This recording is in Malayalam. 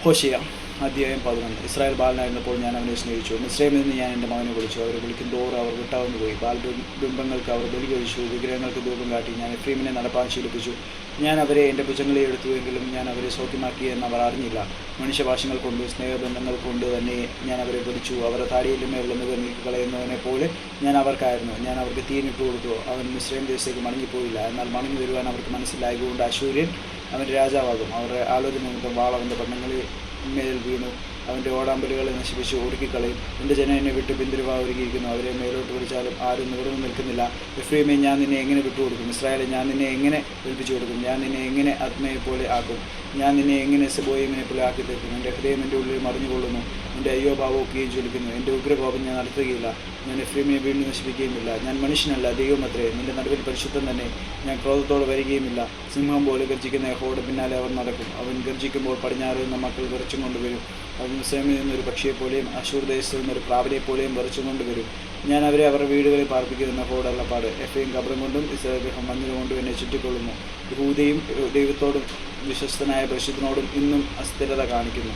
ഹോശേയ അധ്യായം 11. ഇസ്രായേൽ ബാലനായിരുന്നപ്പോൾ ഞാൻ അവനെ സ്നേഹിച്ചു. മിസ്രൈമിൽ നിന്ന് ഞാൻ എൻ്റെ മകനെ വിളിച്ചു. അവരെ വിളിക്കും തോറും അവർ വിട്ടാവുന്നു പോയി. ബിംബങ്ങൾക്ക് അവർ ബലി കഴിച്ചു, വിഗ്രഹങ്ങൾക്ക് ധൂപം കാട്ടി. ഞാൻ എഫ്രൈമിനെ നടപ്പാൻ ശീലിപ്പിച്ചു. ഞാൻ അവരെ എൻ്റെ ഭുജങ്ങളെ എടുത്തുവെങ്കിലും ഞാൻ അവരെ സൗഖ്യമാക്കി എന്ന് അവർ അറിഞ്ഞില്ല. മനുഷ്യഭാഷകൾ കൊണ്ട് സ്നേഹബന്ധങ്ങൾ കൊണ്ട് തന്നെ ഞാൻ അവരെ പിടിച്ചു. അവരുടെ താടിയിലെ മേലുള്ള മുഖം നീക്കിക്കളയുന്നവനെ പോലെ ഞാൻ അവർക്കായിരുന്നു. ഞാൻ അവർക്ക് തീനിട്ട് കൊടുത്തു. അവൻ മിസ്രൈം ദേശത്തേക്ക് മടങ്ങിപ്പോയില്ല. എന്നാൽ മടങ്ങി വരുവാൻ അവർക്ക് മനസ്സിലായതുകൊണ്ട് അശൂര്യൻ അവൻ്റെ രാജാവാകും. അവരുടെ ആലോചന നിമിത്തം വാൾ അവൻ്റെ പട്ടണങ്ങളിൽ മേൽ വീണു. അവൻ്റെ ഓടാമ്പലുകളെ നശിപ്പിച്ച് ഒടുക്കിക്കളയും. എൻ്റെ ജനം എന്നെ വിട്ട് പിന്തിരിവായിരിക്കുന്നു. അവരെ മേലോട്ട് വിളിച്ചാലും ആരും നിവർന്നു നിൽക്കുന്നില്ല. എഫ്രൈമേ, ഞാൻ നിന്നെ എങ്ങനെ വിട്ടുകൊടുക്കും? ഇസ്രായേലെ, ഞാൻ നിന്നെ എങ്ങനെ ഏൽപ്പിച്ചു കൊടുക്കും? ഞാൻ നിന്നെ എങ്ങനെ ആത്മയെപ്പോലെ ആക്കും? ഞാൻ നിന്നെ എങ്ങനെ സെബോയിമിനെ പോലെ ആക്കി തീർക്കും? എൻ്റെ ഹൃദയം എൻ്റെ ഉള്ളിൽ മറിഞ്ഞുകൊള്ളുന്നു. എൻ്റെ അയ്യോ ഭാവമൊക്കെയും ജ്വലിക്കുന്നു. എൻ്റെ ഉഗ്രകോപം ഞാൻ നടത്തുകയില്ല. ഞാൻ എഫ്രൈമിനെ വീണ്ടും നശിപ്പിക്കുകയുമില്ല. ഞാൻ മനുഷ്യനല്ല, ദൈവമത്രേ. നിൻ്റെ നടുവിൽ പരിശുദ്ധൻ തന്നെ. ഞാൻ ക്രോധത്തോടെ വരികയുമില്ല. സിംഹം പോലെ ഗർജിക്കുന്ന യഹോവയുടെ പിന്നാലെ അവൻ നടക്കും. അവൻ ഗർജിക്കുമ്പോൾ പടിഞ്ഞാറ് നിന്ന് മക്കൾ വിറച്ചും കൊണ്ടുവരും. അവൻ മിസ്രൈമിൽ നിന്നൊരു പക്ഷിയെപ്പോലെയും അശൂർ ദേശത്തു നിന്നൊരു പ്രാവിനെപ്പോലെയും വിറച്ചും കൊണ്ടുവരും. ഞാൻ അവരെ അവരുടെ വീടുകളിൽ പാർപ്പിക്കുന്ന യഹോവയുടെ അരുളപ്പാട്. എഫ്രൈം കബറും കൊണ്ടും ഇസ്രായേൽ ഗൃഹം മഞ്ഞൾ കൊണ്ടും എന്നെ ചുറ്റിക്കൊള്ളുന്നു. യഹൂദയും ദൈവത്തോടും വിശ്വസ്തനായ പരിശുദ്ധനോടും ഇന്നും അസ്ഥിരത കാണിക്കുന്നു.